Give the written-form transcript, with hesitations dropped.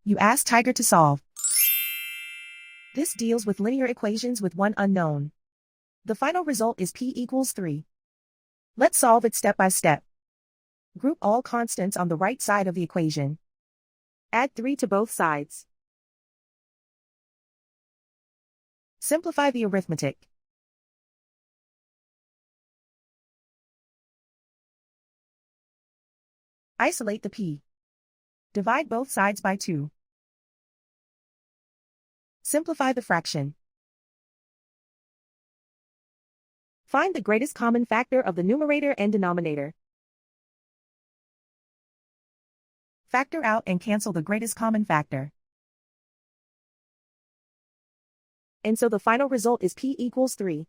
You ask Tiger to solve. This deals with linear equations with one unknown. The final result is p equals 3. Let's solve it step by step. Group all constants on the right side of the equation. Add 3 to both sides. Simplify the arithmetic. Isolate the p. Divide both sides by 2. Simplify the fraction. Find the greatest common factor of the numerator and denominator. Factor out and cancel the greatest common factor. And so the final result is p equals 3.